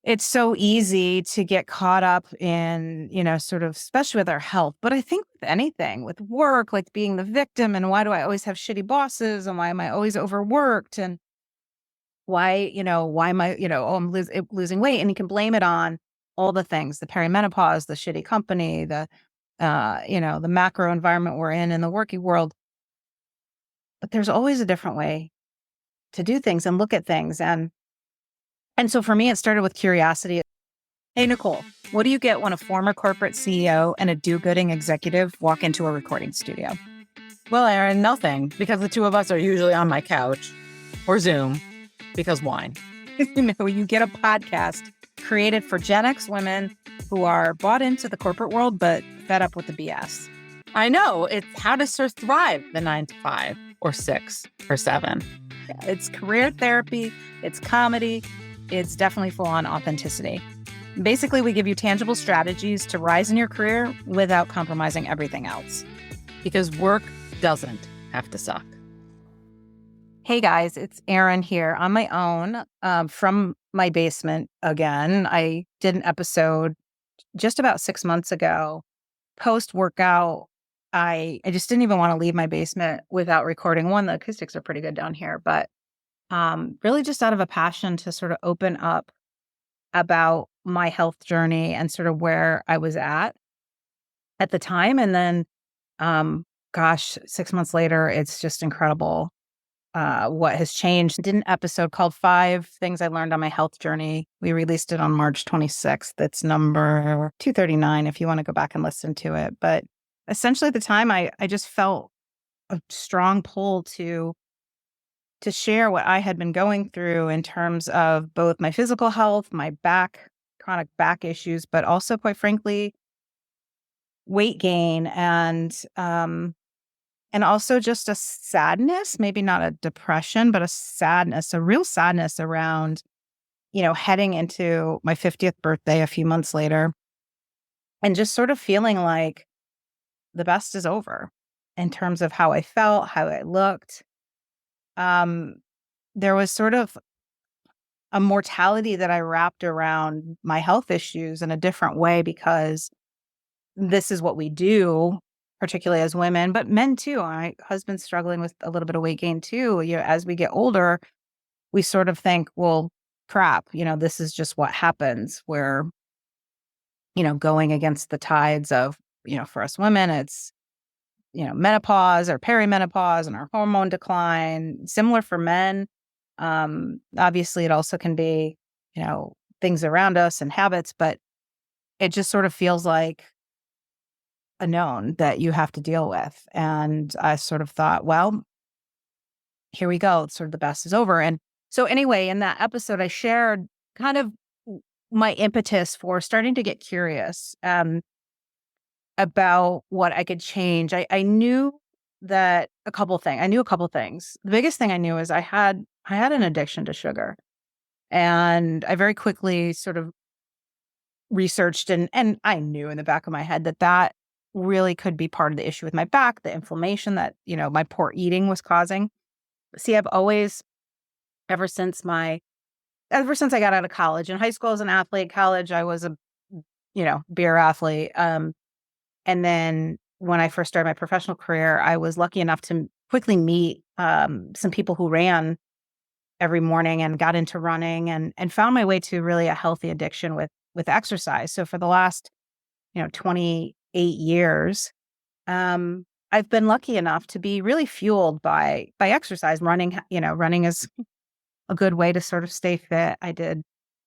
it's so easy to get caught up in, sort of, especially with our health. But I think with anything, with work, like being the victim and why do I always have shitty bosses and why am I always overworked and why am I, oh, I'm losing weight. And you can blame it on all the things, the perimenopause, the shitty company, the macro environment we're in the working world. But there's always a different way to do things and look at things. And so for me, it started with curiosity. Hey, Nicole, what do you get when a former corporate CEO and a do-gooding executive walk into a recording studio? Well, Erin, nothing, because the two of us are usually on my couch or Zoom, because wine. You get a podcast created for Gen X women who are bought into the corporate world, but fed up with the BS. I know. It's how to thrive the 9 to 5 or 6 or 7. Yeah, it's career therapy. It's comedy. It's definitely full on authenticity. Basically, we give you tangible strategies to rise in your career without compromising everything else. Because work doesn't have to suck. Hey guys, it's Erin here on my own from my basement again. I did an episode just about 6 months ago. Post-workout, I just didn't even want to leave my basement without recording one. The acoustics are pretty good down here, but really just out of a passion to sort of open up about my health journey and sort of where I was at the time. And then, 6 months later, it's just incredible what has changed. I did an episode called 5 Things I Learned on My Health Journey. We released it on March 26th. It's number 239 if you want to go back and listen to it. But essentially at the time, I just felt a strong pull to share what I had been going through in terms of both my physical health, my chronic back issues, but also, quite frankly, weight gain and also just a sadness, maybe not a depression, but a sadness, a real sadness around, heading into my 50th birthday a few months later and just sort of feeling like the best is over in terms of how I felt, how I looked. There was sort of a mortality that I wrapped around my health issues in a different way because this is what we do, particularly as women, but men too. My husband's struggling with a little bit of weight gain too. As we get older, we sort of think, well, crap, this is just what happens. We're, going against the tides of, for us women, it's, menopause or perimenopause and our hormone decline. Similar for men. Obviously, it also can be, things around us and habits, but it just sort of feels like a known that you have to deal with. And I sort of thought, well, here we go. It's sort of the best is over. And so anyway, in that episode, I shared kind of my impetus for starting to get curious about what I could change. I knew that a couple things. The biggest thing I knew is I had an addiction to sugar. And I very quickly sort of researched and I knew in the back of my head that really could be part of the issue with my back, the inflammation that, my poor eating was causing. See, I've always, ever since I got out of college, in high school as an athlete, college, I was a, beer athlete. And then when I first started my professional career, I was lucky enough to quickly meet some people who ran every morning and got into running and found my way to really a healthy addiction with exercise. So for the last, 28 years, I've been lucky enough to be really fueled by exercise. Running is a good way to sort of stay fit. I did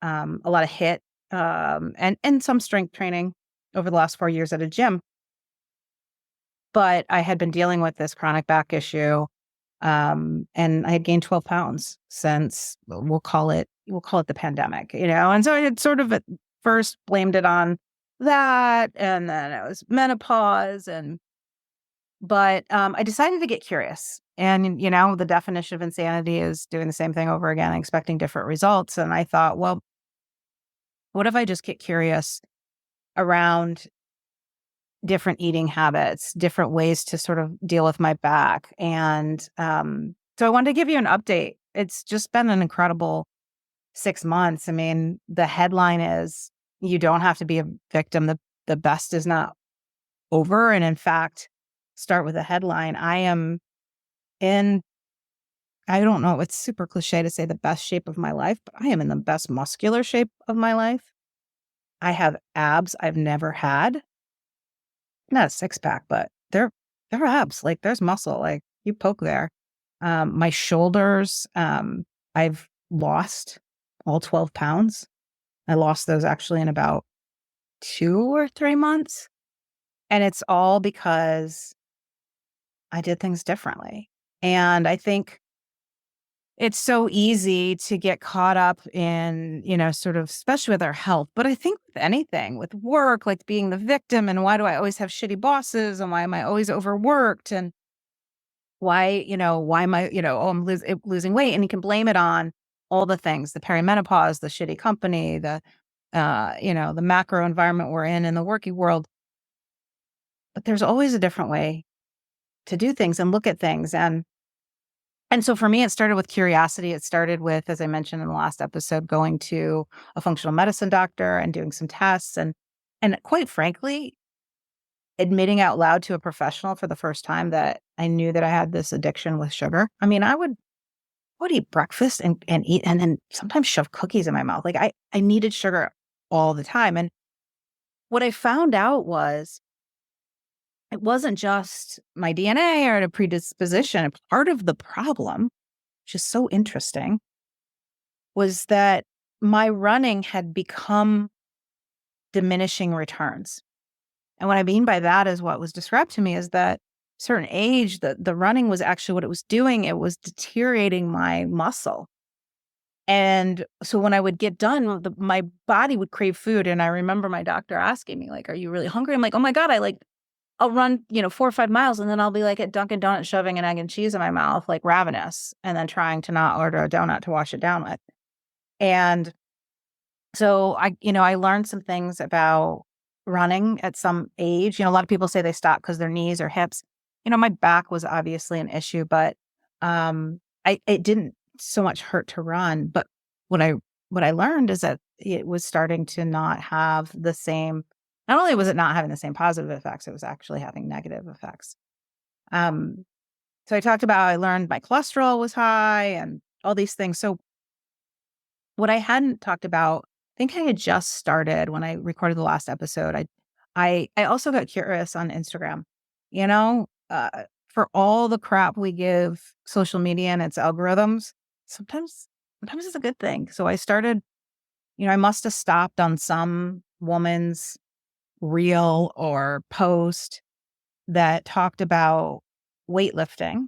a lot of HIIT and some strength training over the last 4 years at a gym. But I had been dealing with this chronic back issue, and I had gained 12 pounds since we'll call it the pandemic, And so I had sort of at first blamed it on that, and then it was menopause, but I decided to get curious. And the definition of insanity is doing the same thing over again, expecting different results. And I thought, well, what if I just get curious around different eating habits, different ways to sort of deal with my back? And so I wanted to give you an update. It's just been an incredible 6 months, I mean, the headline is, you don't have to be a victim. The best is not over. And in fact, start with a headline. I am in, I don't know, it's super cliche to say the best shape of my life, but I am in the best muscular shape of my life. I have abs I've never had. Not a six pack, but they're abs. Like there's muscle. Like you poke there. My shoulders, I've lost all 12 pounds. I lost those actually in about 2 or 3 months. And it's all because I did things differently. And I think it's so easy to get caught up in, sort of, especially with our health. But I think with anything, with work, like being the victim and why do I always have shitty bosses and why am I always overworked and why am I, oh, I'm losing weight. And you can blame it on all the things, the perimenopause, the shitty company, the macro environment we're in the working world. But there's always a different way to do things and look at things. And so for me, it started with curiosity. It started with, as I mentioned in the last episode, going to a functional medicine doctor and doing some tests and quite frankly, admitting out loud to a professional for the first time that I knew that I had this addiction with sugar. I mean, I would eat breakfast and eat and then sometimes shove cookies in my mouth. Like I needed sugar all the time. And what I found out was it wasn't just my DNA or a predisposition. Part of the problem, which is so interesting, was that my running had become diminishing returns. And what I mean by that is what was described to me is that certain age, the running was actually what it was doing. It was deteriorating my muscle. And so when I would get done, my body would crave food. And I remember my doctor asking me, like, are you really hungry? I'm like, oh my God, I'll run, 4 or 5 miles and then I'll be like at Dunkin' Donuts shoving an egg and cheese in my mouth, like ravenous, and then trying to not order a donut to wash it down with. And so I learned some things about running at some age. A lot of people say they stop because their knees or hips. My back was obviously an issue, but it didn't so much hurt to run. But what I learned is that it was starting to not have the same. Not only was it not having the same positive effects, it was actually having negative effects. Um, so I learned my cholesterol was high and all these things. So what I hadn't talked about, I think I had just started when I recorded the last episode. I also got curious on Instagram, you know, uh, for all the crap we give social media and its algorithms, sometimes it's a good thing. So I started, I must have stopped on some woman's reel or post that talked about weightlifting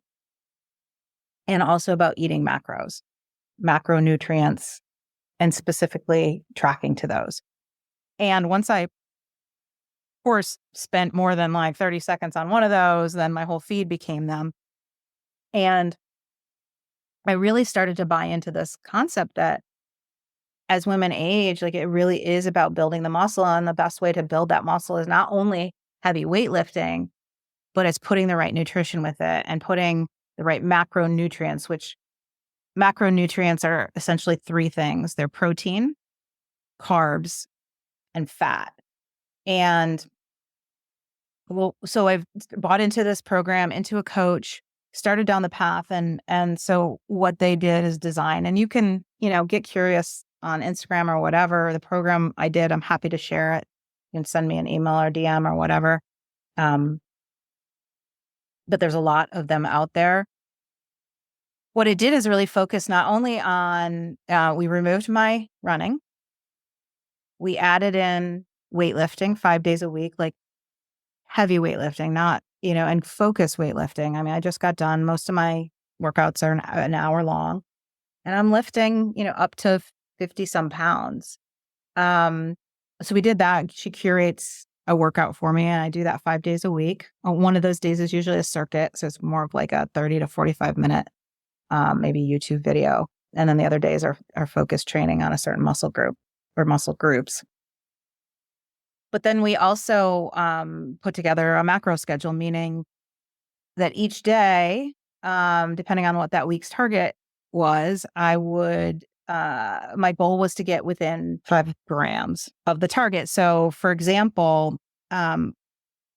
and also about eating macronutrients, and specifically tracking to those. And once I, of course, spent more than like 30 seconds on one of those, then my whole feed became them. And I really started to buy into this concept that as women age, like it really is about building the muscle. And the best way to build that muscle is not only heavy weightlifting, but it's putting the right nutrition with it and putting the right macronutrients, which macronutrients are essentially three things. They're protein, carbs, and fat. And so I've bought into this program, into a coach, started down the path. And so what they did is design, and you can, get curious on Instagram or whatever. The program I did, I'm happy to share it. You can send me an email or DM or whatever. But there's a lot of them out there. What it did is really focus not only on, we removed my running, we added in weightlifting 5 days a week, like heavy weightlifting, not, and focus weightlifting. I mean, I just got done. Most of my workouts are an hour long and I'm lifting, up to 50 some pounds. So we did that. She curates a workout for me and I do that 5 days a week. One of those days is usually a circuit. So it's more of like a 30 to 45 minute, maybe YouTube video. And then the other days are focused training on a certain muscle group or muscle groups. But then we also put together a macro schedule, meaning that each day, depending on what that week's target was, I would my goal was to get within 5 grams of the target. So for example,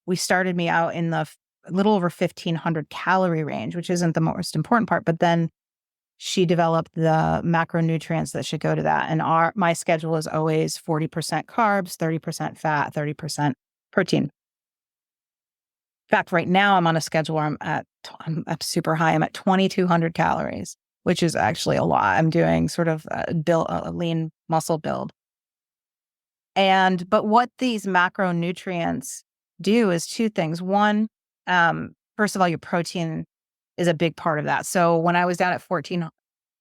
we started me out in the a little over 1,500 calorie range, which isn't the most important part, but then she developed the macronutrients that should go to that. And my schedule is always 40% carbs, 30% fat, 30% protein. In fact, right now I'm on a schedule where I'm super high. I'm at 2,200 calories, which is actually a lot. I'm doing sort of a lean muscle build. But what these macronutrients do is two things. One, first of all, your protein is a big part of that. So when I was down at 14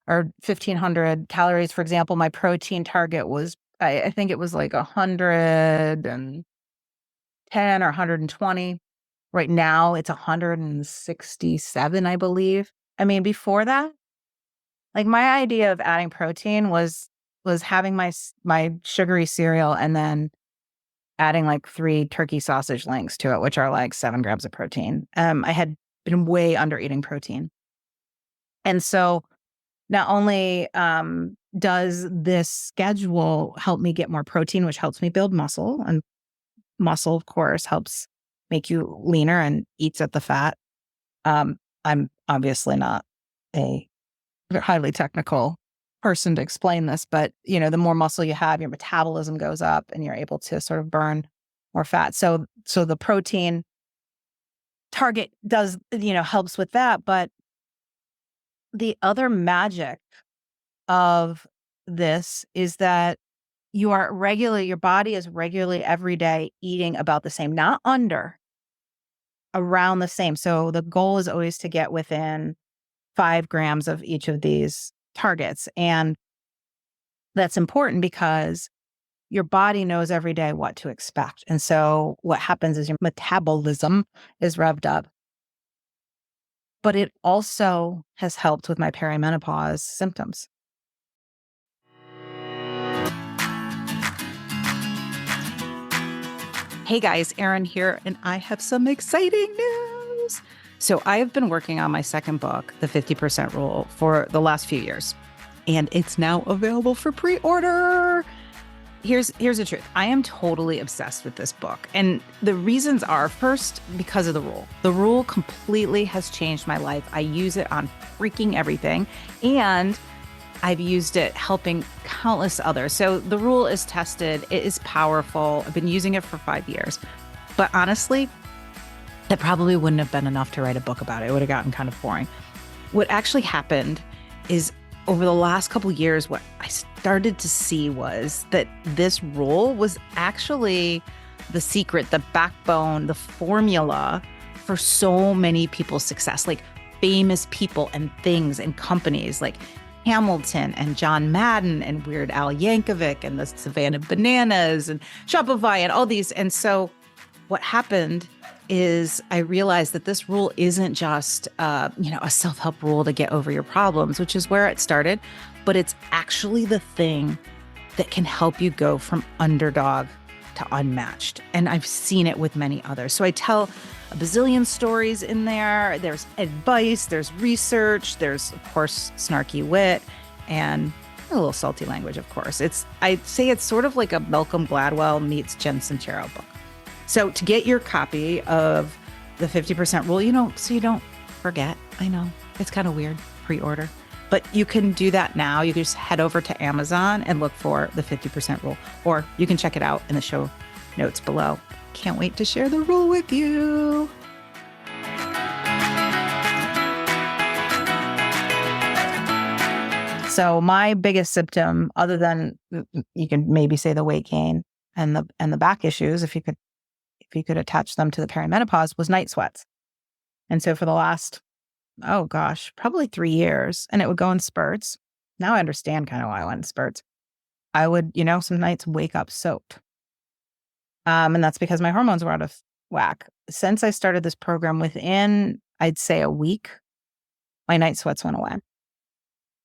or 1,500 calories, for example, my protein target was, I think it was like 110 or 120. Right now it's 167, I believe. I mean, before that, like my idea of adding protein was having my sugary cereal and then adding like 3 turkey sausage links to it, which are like 7 grams of protein. I had been way under eating protein. And so not only does this schedule help me get more protein, which helps me build muscle, and muscle, of course, helps make you leaner and eats at the fat. I'm obviously not a highly technical person to explain this, but the more muscle you have, your metabolism goes up and you're able to sort of burn more fat. So the protein target does, helps with that. But the other magic of this is that your body is regularly every day eating about the same, not under, around the same. So the goal is always to get within 5 grams of each of these targets. And that's important because your body knows every day what to expect. And so what happens is your metabolism is revved up. But it also has helped with my perimenopause symptoms. Hey guys, Erin here, and I have some exciting news. So I have been working on my second book, The 50% Rule, for the last few years, and it's now available for pre-order. Here's the truth. I am totally obsessed with this book. And the reasons are, first, because of the rule. The rule completely has changed my life. I use it on freaking everything. And I've used it helping countless others. So the rule is tested. It is powerful. I've been using it for 5 years. But honestly, that probably wouldn't have been enough to write a book about it. It would have gotten kind of boring. What actually happened is, over the last couple of years, what I started to see was that this rule was actually the secret, the backbone, the formula for so many people's success, like famous people and things and companies like Hamilton and John Madden and Weird Al Yankovic and the Savannah Bananas and Shopify and all these. And so what happened is I realized that this rule isn't just, a self-help rule to get over your problems, which is where it started, but it's actually the thing that can help you go from underdog to unmatched. And I've seen it with many others. So I tell a bazillion stories in there. There's advice, there's research, there's, of course, snarky wit, and a little salty language, of course. I'd say it's sort of like a Malcolm Gladwell meets Jen Sincero book. So to get your copy of the 50% rule, so you don't forget, I know it's kind of weird, pre-order, but you can do that now. You can just head over to Amazon and look for the 50% rule, or you can check it out in the show notes below. Can't wait to share the rule with you. So my biggest symptom, other than you can maybe say the weight gain and the back issues, if you could attach them to the perimenopause, was night sweats. And so for the last, probably 3 years, and it would go in spurts. Now I understand kind of why I went in spurts. I would, some nights wake up soaked. And that's because my hormones were out of whack. Since I started this program, within, I'd say, a week, my night sweats went away.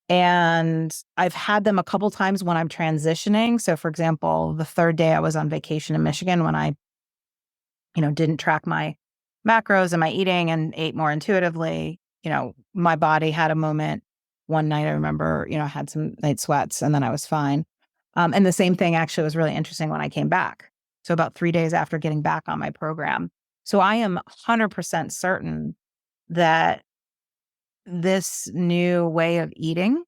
And I've had them a couple times when I'm transitioning. So for example, the third day I was on vacation in Michigan, when I didn't track my macros and my eating and ate more intuitively, my body had a moment one night I remember, I had some night sweats and then I was fine. And the same thing actually was really interesting when I came back. So about 3 days after getting back on my program. So I am 100% certain that this new way of eating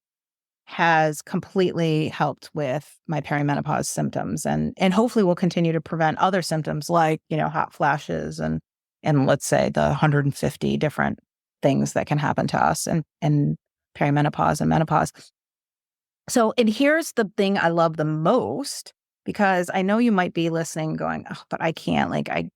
has completely helped with my perimenopause symptoms and hopefully will continue to prevent other symptoms like, hot flashes and let's say the 150 different things that can happen to us and perimenopause and menopause. So, and here's the thing I love the most, because I know you might be listening going, oh, but I can't, I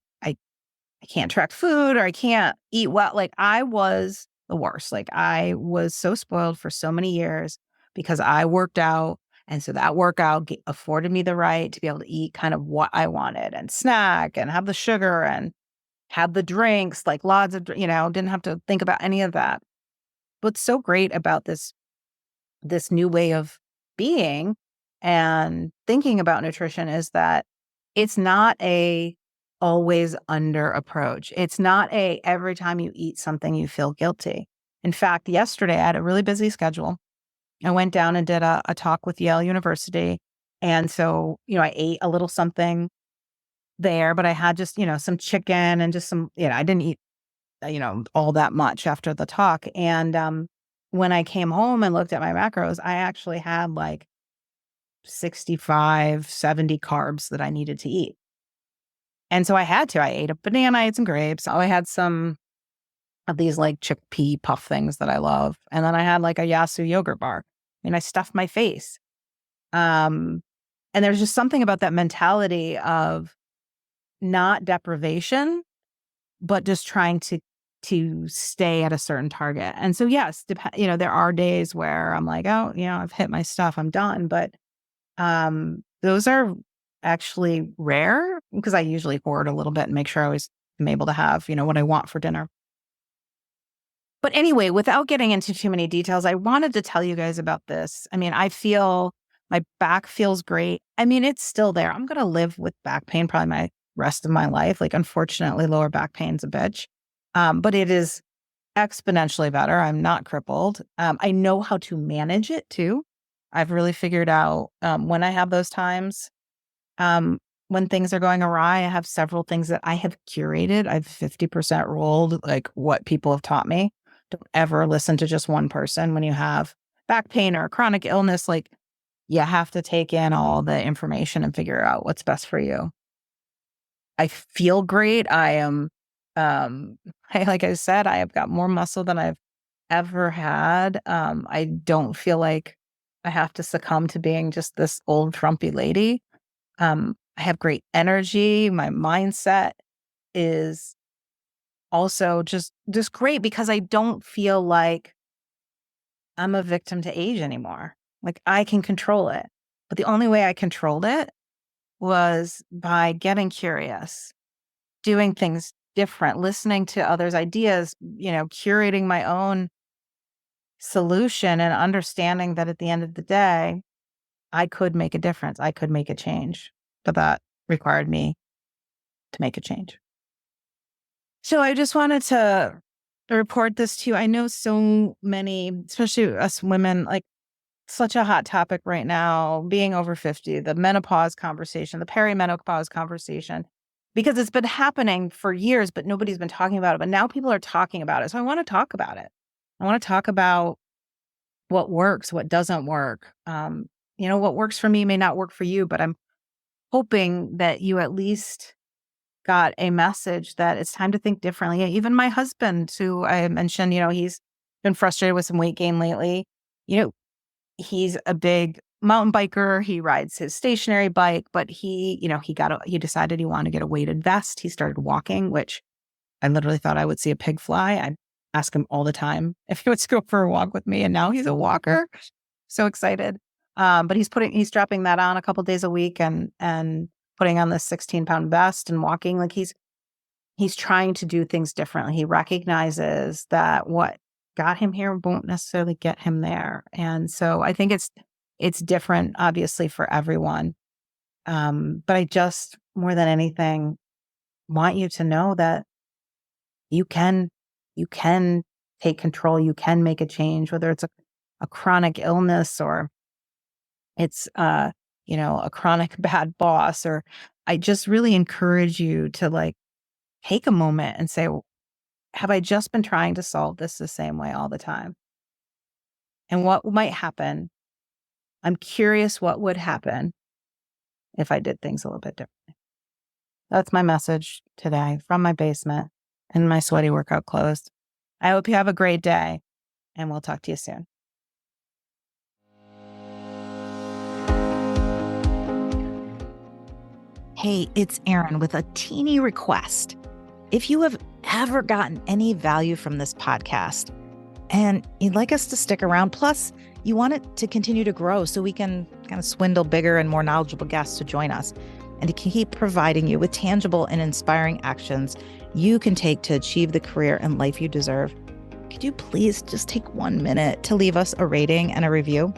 can't track food or I can't eat well. Like I was the worst. Like I was so spoiled for so many years because I worked out. And so that workout afforded me the right to be able to eat kind of what I wanted and snack and have the sugar and have the drinks, like lots of, didn't have to think about any of that. What's so great about this new way of being and thinking about nutrition is that it's not a always under approach. It's not a every time you eat something you feel guilty. In fact, yesterday I had a really busy schedule. I went down and did a talk with Yale University. And so, I ate a little something there, but I had just, some chicken and just some, I didn't eat, all that much after the talk. And when I came home and looked at my macros, I actually had like 65, 70 carbs that I needed to eat. And so I had to. I ate a banana, I ate some grapes. I had some of these like chickpea puff things that I love. And then I had like a Yasu yogurt bar. I stuffed my face. And there's just something about that mentality of not deprivation, but just trying to stay at a certain target. And so, yes, there are days where I'm like, oh, I've hit my stuff, I'm done. But those are actually rare because I usually hoard a little bit and make sure I always am able to have, what I want for dinner. But anyway, without getting into too many details, I wanted to tell you guys about this. I feel my back feels great. It's still there. I'm going to live with back pain probably my rest of my life. Like, unfortunately, lower back pain's a bitch. But it is exponentially better. I'm not crippled. I know how to manage it too. I've really figured out when I have those times, when things are going awry, I have several things that I have curated. I've 50% rolled like what people have taught me. Don't ever listen to just one person when you have back pain or chronic illness. Like, you have to take in all the information and figure out what's best for you. I feel great. I am, like I said, I have got more muscle than I've ever had. I don't feel like I have to succumb to being just this old frumpy lady. I have great energy. My mindset is also just great because I don't feel like I'm a victim to age anymore. Like, I can control it. But the only way I controlled it was by getting curious, doing things different, listening to others' ideas, curating my own solution and understanding that at the end of the day, I could make a difference. I could make a change. But that required me to make a change. So I just wanted to report this to you. I know so many, especially us women, like, such a hot topic right now, being over 50, the menopause conversation, the perimenopause conversation, because it's been happening for years, but nobody's been talking about it. But now people are talking about it. So I want to talk about it. I want to talk about what works, what doesn't work. What works for me may not work for you, but I'm hoping that you at least got a message that it's time to think differently. Even my husband, who I mentioned, he's been frustrated with some weight gain lately. He's a big mountain biker. He rides his stationary bike, but he decided he wanted to get a weighted vest. He started walking, which I literally thought I would see a pig fly. I ask him all the time if he would go for a walk with me, and now he's a walker. So excited. But he's dropping that on a couple days a week and putting on this 16-pound vest and walking. Like, he's trying to do things differently. He recognizes that what got him here won't necessarily get him there. And so I think it's different, obviously, for everyone. But I just, more than anything, want you to know that you can take control. You can make a change, whether it's a chronic illness or it's, a chronic bad boss, or I just really encourage you to like take a moment and say, have I just been trying to solve this the same way all the time? And what might happen? I'm curious what would happen if I did things a little bit differently. That's my message today from my basement in my sweaty workout clothes. I hope you have a great day, and we'll talk to you soon. Hey, it's Erin with a teeny request. If you have ever gotten any value from this podcast and you'd like us to stick around, plus you want it to continue to grow so we can kind of swindle bigger and more knowledgeable guests to join us and to keep providing you with tangible and inspiring actions you can take to achieve the career and life you deserve, could you please just take 1 minute to leave us a rating and a review?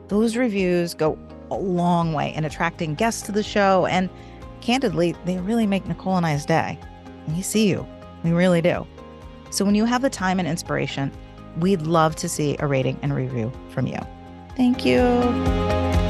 Those reviews go a long way in attracting guests to the show, and candidly, they really make Nicole and I's day. We see you. We really do. So when you have the time and inspiration, we'd love to see a rating and review from you. Thank you.